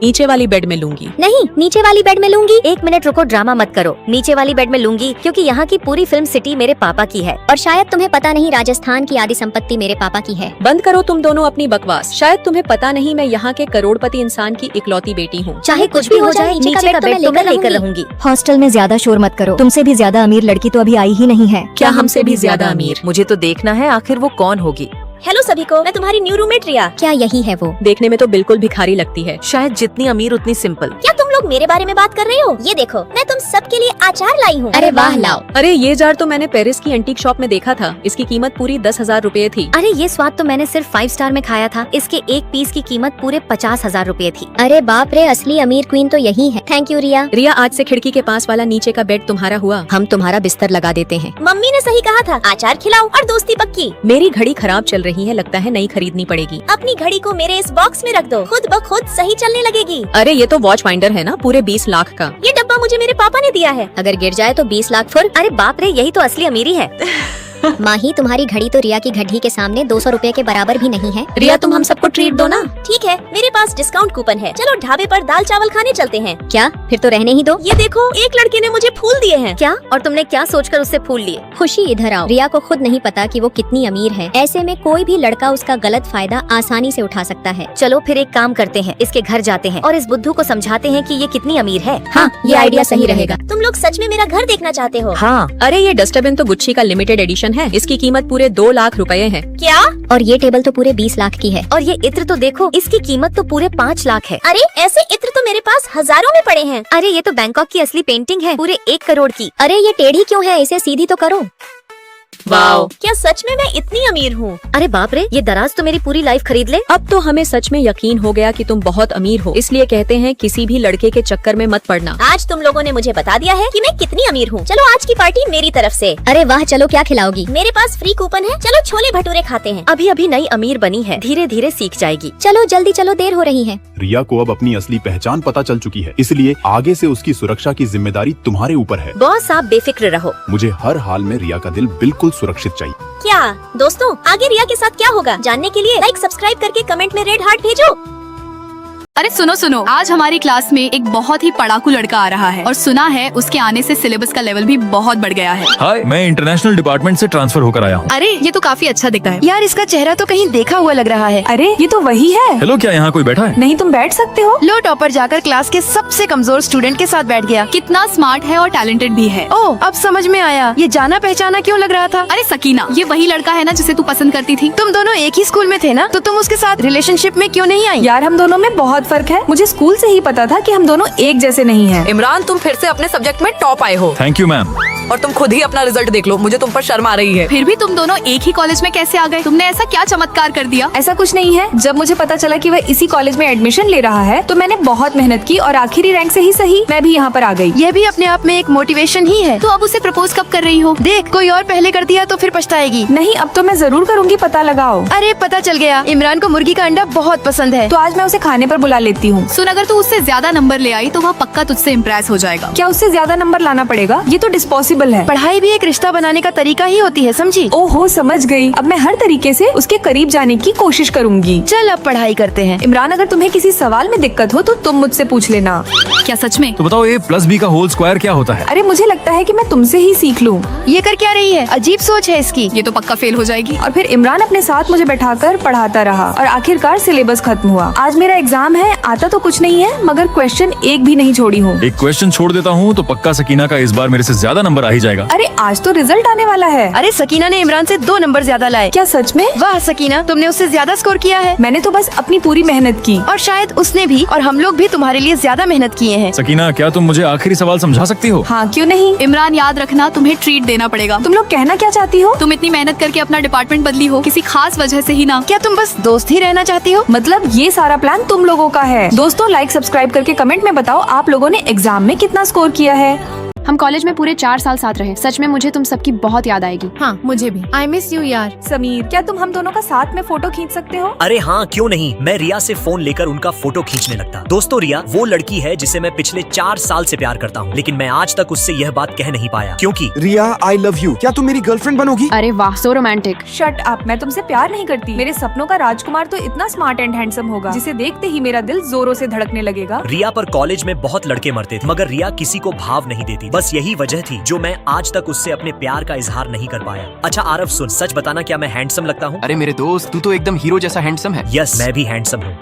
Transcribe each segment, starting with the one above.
नीचे वाली बेड में लूंगी। नहीं, नीचे वाली बेड में लूंगी। 1 मिनट रुको, ड्रामा मत करो। नीचे वाली बेड में लूंगी क्योंकि यहाँ की पूरी फिल्म सिटी मेरे पापा की है और शायद तुम्हें पता नहीं, राजस्थान की आधी संपत्ति मेरे पापा की है। बंद करो तुम दोनों अपनी बकवास। शायद तुम्हें पता नहीं, मैं यहाँ के करोड़पति इंसान की इकलौती बेटी हूँ। चाहे कुछ भी हो जाए, नीचे का बेड तो मैं लेकर रहूंगी। हॉस्टल में ज्यादा शोर मत करो, तुमसे भी ज्यादा अमीर लड़की तो अभी आई ही नहीं है। क्या हमसे भी ज्यादा अमीर? मुझे तो देखना है आखिर वो कौन होगी। हेलो सभी को, मैं तुम्हारी न्यू रूममेट रिया। क्या यही है वो? देखने में तो बिल्कुल भिखारी लगती है। शायद जितनी अमीर उतनी सिंपल। क्या तुम लोग मेरे बारे में बात कर रहे हो? ये देखो, मैं तुम सबके लिए अचार लाई हूँ। अरे वाह, लाओ। अरे ये जार तो मैंने पेरिस की एंटीक शॉप में देखा था। इसकी कीमत पूरी 10,000 रूपए थी। अरे ये स्वाद तो मैंने सिर्फ 5 स्टार में खाया था। इसके एक पीस की कीमत पूरे 50,000 रूपए थी। अरे बाप रे, असली अमीर क्वीन तो यही है। थैंक यू रिया। रिया, आज से खिड़की के पास वाला नीचे का बेड तुम्हारा हुआ। हम तुम्हारा बिस्तर लगा देते हैं। मम्मी ने सही कहा था, अचार खिलाओ और दोस्ती पक्की। मेरी घड़ी खराब चल रही है, लगता है नई खरीदनी पड़ेगी। अपनी घड़ी को मेरे इस बॉक्स में रख दो, खुद ब खुद सही चलने लगेगी। अरे ये तो वॉच फाइंडर है ना, पूरे 20 लाख का। ये डब्बा मुझे मेरे पापा ने दिया है। अगर गिर जाए तो 20 लाख फुर। अरे बाप रे, यही तो असली अमीरी है। माही, तुम्हारी घड़ी तो रिया की घड़ी के सामने 200 रुपए के बराबर भी नहीं है। रिया, तुम हम सबको ट्रीट दो ना। ठीक है, मेरे पास डिस्काउंट कूपन है। चलो ढाबे पर दाल चावल खाने चलते हैं। क्या? फिर तो रहने ही दो। ये देखो, एक लड़के ने मुझे फूल दिए हैं। क्या? और तुमने क्या सोचकर उससे फूल लिए? खुशी, इधर आओ। रिया को खुद नहीं पता कि वो कितनी अमीर है। ऐसे में कोई भी लड़का उसका गलत फायदा आसानी से उठा सकता है। चलो फिर एक काम करते हैं, इसके घर जाते हैं और इस बुद्धू को समझाते हैं कि ये कितनी अमीर है। हाँ, ये आइडिया सही रहेगा। तुम लोग सच में मेरा घर देखना चाहते हो? हाँ। अरे ये डस्टबिन तो गुच्ची का लिमिटेड एडिशन है। इसकी कीमत पूरे 2 लाख रुपए है। क्या? और ये टेबल तो पूरे 20 लाख की है। और ये इत्र तो देखो, इसकी कीमत तो पूरे 5 लाख है। अरे ऐसे इत्र तो मेरे पास हजारों में पड़े हैं। अरे ये तो बैंकॉक की असली पेंटिंग है, पूरे 1 करोड़ की। अरे ये टेढ़ी क्यों है? इसे सीधी तो करो। वाओ, क्या सच में मैं इतनी अमीर हूँ? अरे बाप रे, ये दराज तो मेरी पूरी लाइफ खरीद ले। अब तो हमें सच में यकीन हो गया कि तुम बहुत अमीर हो। इसलिए कहते हैं किसी भी लड़के के चक्कर में मत पड़ना। आज तुम लोगों ने मुझे बता दिया है कि मैं कितनी अमीर हूँ। चलो आज की पार्टी मेरी तरफ से। अरे वाह, चलो क्या खिलाओगी? मेरे पास फ्री कूपन है। चलो छोले भटूरे खाते हैं। अभी अभी नई अमीर बनी है, धीरे धीरे सीख जाएगी। चलो जल्दी चलो, देर हो रही है। रिया को अब अपनी असली पहचान पता चल चुकी है, इसलिए आगे से उसकी सुरक्षा की जिम्मेदारी तुम्हारे ऊपर है। बॉस, आप बेफिक्र रहो। मुझे हर हाल में रिया का दिल बिल्कुल सुरक्षित चाहिए। क्या दोस्तों, आगे रिया के साथ क्या होगा जानने के लिए लाइक सब्सक्राइब करके कमेंट में रेड हार्ट भेजो। अरे सुनो सुनो, आज हमारी क्लास में एक बहुत ही पढ़ाकू लड़का आ रहा है और सुना है उसके आने से सिलेबस का लेवल भी बहुत बढ़ गया है। हाय, मैं इंटरनेशनल डिपार्टमेंट से ट्रांसफर होकर आया हूँ। अरे ये तो काफी अच्छा दिखता है। यार, इसका चेहरा तो कहीं देखा हुआ लग रहा है। अरे ये तो वही है। हेलो, क्या यहाँ कोई बैठा है? नहीं, तुम बैठ सकते हो। लो, टॉपर जाकर क्लास के सबसे कमजोर स्टूडेंट के साथ बैठ गया। कितना स्मार्ट है और टैलेंटेड भी है। ओह, अब समझ में आया, ये जाना पहचाना क्यों लग रहा था। अरे सकीना, ये वही लड़का है ना जिसे तू पसंद करती थी? तुम दोनों एक ही स्कूल में थे ना, तो तुम उसके साथ रिलेशनशिप में क्यों नहीं आई? यार, हम दोनों में बहुत फर्क है। मुझे स्कूल से ही पता था कि हम दोनों एक जैसे नहीं हैं। इमरान, तुम फिर से अपने सब्जेक्ट में टॉप आए हो। Thank you ma'am. और तुम खुद ही अपना रिजल्ट देख लो, मुझे तुम पर शर्म आ रही है। फिर भी तुम दोनों एक ही कॉलेज में कैसे आ गए? तुमने ऐसा क्या चमत्कार कर दिया? ऐसा कुछ नहीं है। जब मुझे पता चला कि वह इसी कॉलेज में एडमिशन ले रहा है तो मैंने बहुत मेहनत की और आखिरी रैंक से ही सही मैं भी यहाँ पर आ गई। यह भी अपने आप में एक मोटिवेशन ही है। तो अब उसे प्रपोज कब कर रही हो? देख, कोई और पहले कर दिया तो फिर पछताएगी। नहीं, अब तो मैं जरूर करूँगी, पता लगाओ। अरे पता चल गया, इमरान को मुर्गी का अंडा बहुत पसंद है। तो आज मैं उसे खाने पर बुला लेती हूँ। सुन, अगर तू उससे ज्यादा नंबर ले आई तो वह पक्का तुझसे इम्प्रेस हो जाएगा। क्या उससे ज्यादा नंबर लाना पड़ेगा? ये तो डिस्पॉसिबल है। पढ़ाई भी एक रिश्ता बनाने का तरीका ही होती है, समझी? ओहो, समझ गई। अब मैं हर तरीके से उसके करीब जाने की कोशिश करूंगी। चल अब पढ़ाई करते हैं। इमरान, अगर तुम्हें किसी सवाल में दिक्कत हो तो तुम मुझसे पूछ लेना। क्या सच में? तो बताओ, a+b का होल स्क्वायर क्या होता है? अरे मुझे लगता है कि मैं तुमसे ही सीख लूं। ये कर क्या रही है? अजीब सोच है इसकी। ये तो पक्का फेल हो जाएगी। और फिर इमरान अपने साथ मुझे बैठाकर पढ़ाता रहा और आखिरकार सिलेबस खत्म हुआ। आज मेरा एग्जाम है, आता तो कुछ नहीं है मगर क्वेश्चन एक भी नहीं छोड़ी हूँ। एक क्वेश्चन छोड़ देता हूँ तो पक्का सकीना का इस बार मेरे से ज्यादा नंबर आ ही जाएगा। अरे आज तो रिजल्ट आने वाला है। अरे सकीना ने इमरान से 2 नंबर ज्यादा लाए। क्या सच में? वाह सकीना, तुमने उससे ज्यादा स्कोर किया है। मैंने तो बस अपनी पूरी मेहनत की। और शायद उसने भी और हम लोग भी तुम्हारे लिए ज्यादा मेहनत किए हैं। सकीना, क्या तुम मुझे आखिरी सवाल समझा सकती हो? हाँ, क्यों नहीं। इमरान, याद रखना, तुम्हें ट्रीट देना पड़ेगा। तुम लोग कहना क्या चाहती हो? तुम इतनी मेहनत करके अपना डिपार्टमेंट बदली हो, किसी खास वजह से ही ना। क्या तुम बस दोस्त ही रहना चाहती हो? मतलब ये सारा प्लान तुम लोगों का है। दोस्तों, लाइक सब्सक्राइब करके कमेंट में बताओ आप लोगों ने एग्जाम में कितना स्कोर किया है। हम कॉलेज में पूरे 4 साल साथ रहे। सच में मुझे तुम सबकी बहुत याद आएगी। हाँ मुझे भी। आई मिस यू यार। समीर, क्या तुम हम दोनों का साथ में फोटो खींच सकते हो? अरे हाँ, क्यों नहीं। मैं रिया से फोन लेकर उनका फोटो खींचने लगता। दोस्तों, रिया वो लड़की है जिसे मैं पिछले 4 साल से प्यार करता हूँ, लेकिन मैं आज तक उससे यह बात कह नहीं पाया क्योंकि रिया आई लव यू, क्या तुम मेरी गर्लफ्रेंड बनोगी? अरे वाह, सो रोमांटिक। शट अप, मैं तुमसे प्यार नहीं करती। मेरे सपनों का राजकुमार तो इतना स्मार्ट एंड हैंडसम होगा जिसे देखते ही मेरा दिल जोरों से धड़कने लगेगा। रिया पर कॉलेज में बहुत लड़के मरते थे, मगर रिया किसी को भाव नहीं देती। बस यही वजह थी जो मैं आज तक उससे अपने प्यार का इजहार नहीं कर पाया। अच्छा आरव सुन, सच बताना, क्या मैं हैंडसम लगता हूँ? अरे मेरे दोस्त, तू तो एकदम हीरो जैसा हैंडसम है। यस, मैं भी हैंडसम हूँ।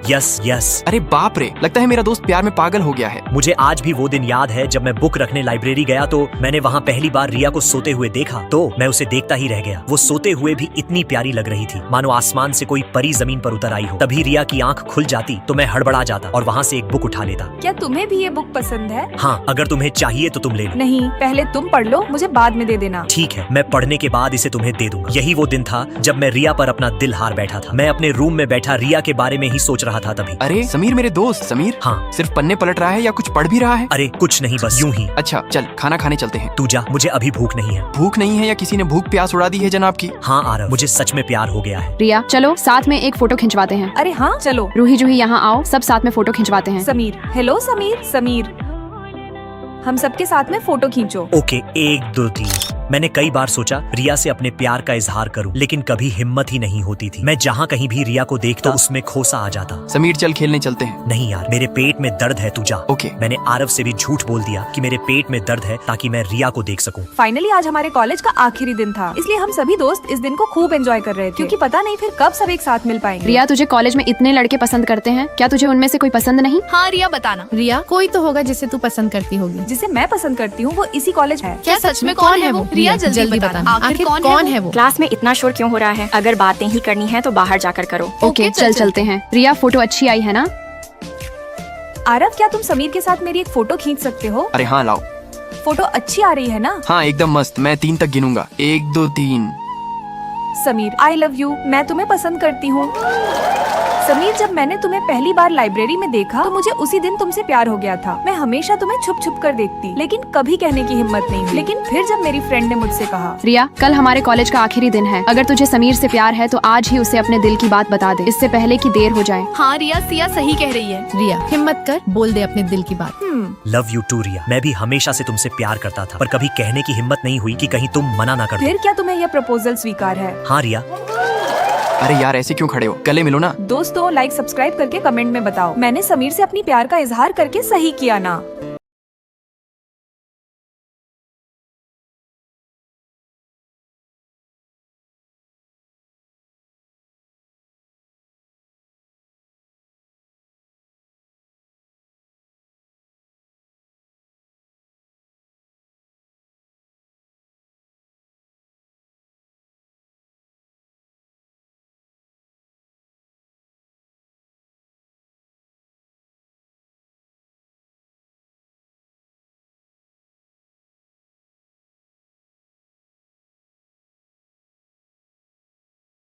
Yes yes. अरे बाप रे, लगता है मेरा दोस्त प्यार में पागल हो गया है। मुझे आज भी वो दिन याद है जब मैं बुक रखने लाइब्रेरी गया तो मैंने वहाँ पहली बार रिया को सोते हुए देखा तो मैं उसे देखता ही रह गया। वो सोते हुए भी इतनी प्यारी लग रही थी मानो आसमान से कोई परी जमीन पर उतर आई हो। तभी रिया की आंख खुल जाती तो मैं हड़बड़ा जाता और वहाँ से एक बुक उठा लेता। क्या तुम्हें भी ये बुक पसंद है? हाँ, अगर तुम्हें चाहिए तो तुम ले लो। नहीं, पहले तुम पढ़ लो, मुझे बाद में दे देना। ठीक है, मैं पढ़ने के बाद इसे तुम्हें दे दूंगा। यही वो दिन था जब मैं रिया पर अपना दिल हार बैठा था। मैं अपने रूम में बैठा रिया के बारे में ही सोच रहा था तभी। अरे समीर, मेरे दोस्त समीर। हाँ। सिर्फ पन्ने पलट रहा है या कुछ पढ़ भी रहा है? अरे कुछ नहीं, बस यूं ही। अच्छा चल, खाना खाने चलते हैं। तू जा, मुझे अभी भूख नहीं है। भूख नहीं है या किसी ने भूख प्यास उड़ा दी है जनाब की? हाँ आरव, मुझे सच में प्यार हो गया है। रिया चलो साथ में एक फोटो खिंचवाते हैं। अरे हाँ चलो। रूही जूही यहाँ आओ, सब साथ में फोटो खिंचवाते हैं। समीर, हेलो समीर। समीर, हम सबके साथ में फोटो खींचो। ओके, 1 2 3। मैंने कई बार सोचा रिया से अपने प्यार का इजहार करूं, लेकिन कभी हिम्मत ही नहीं होती थी। मैं जहाँ कहीं भी रिया को देखता उसमें खोसा आ जाता। समीर चल खेलने चलते हैं। नहीं यार, मेरे पेट में दर्द है, तू जा। ओके। मैंने आरव से भी झूठ बोल दिया कि मेरे पेट में दर्द है ताकि मैं रिया को देख सकूं। फाइनली आज हमारे कॉलेज का आखिरी दिन था, इसलिए हम सभी दोस्त इस दिन को खूब एंजॉय कर रहे थे क्योंकि पता नहीं फिर कब सब एक साथ मिल पाएंगे। रिया, तुझे कॉलेज में इतने लड़के पसंद करते हैं, क्या तुझे उनमें से कोई पसंद नहीं? हाँ रिया बताना। रिया, कोई तो होगा जिसे तू पसंद करती होगी। जिसे मैं पसंद करती हूँ वो इसी कॉलेज है। क्या सच में कौन है वो? रिया जल्दी बताना। आखिर कौन है वो? क्लास में इतना शोर क्यों हो रहा है? अगर बातें ही करनी है तो बाहर जाकर करो। ओके चल चलते हैं। रिया, फोटो अच्छी आई है ना? आरव, क्या तुम समीर के साथ मेरी एक फोटो खींच सकते हो? अरे हाँ लाओ। फोटो अच्छी आ रही है ना? हाँ एकदम मस्त। मैं 3 तक गिनूंगा। 1 2 3। समीर, आई लव यू, मैं तुम्हें पसंद करती हूँ। समीर, जब मैंने तुम्हें पहली बार लाइब्रेरी में देखा तो मुझे उसी दिन तुमसे प्यार हो गया था। मैं हमेशा तुम्हें छुप छुप कर देखती, लेकिन कभी कहने की हिम्मत नहीं हुई। लेकिन फिर जब मेरी फ्रेंड ने मुझसे कहा, रिया कल हमारे कॉलेज का आखिरी दिन है, अगर तुझे समीर से प्यार है तो आज ही उसे अपने दिल की बात बता दे, इससे पहले कि देर हो जाए। हाँ रिया, सिया सही कह रही है। रिया हिम्मत कर, बोल दे अपने दिल की बात। लव यू टू रिया। मैं भी हमेशा से तुमसे प्यार करता था, पर कभी कहने की हिम्मत नहीं हुई कि कहीं तुम मना ना कर दो। फिर क्या तुम्हें यह प्रपोजल स्वीकार है? हाँ रिया। अरे यार ऐसे क्यों खड़े हो, गले मिलो ना। दोस्तों, लाइक सब्सक्राइब करके कमेंट में बताओ, मैंने समीर से अपनी प्यार का इजहार करके सही किया ना?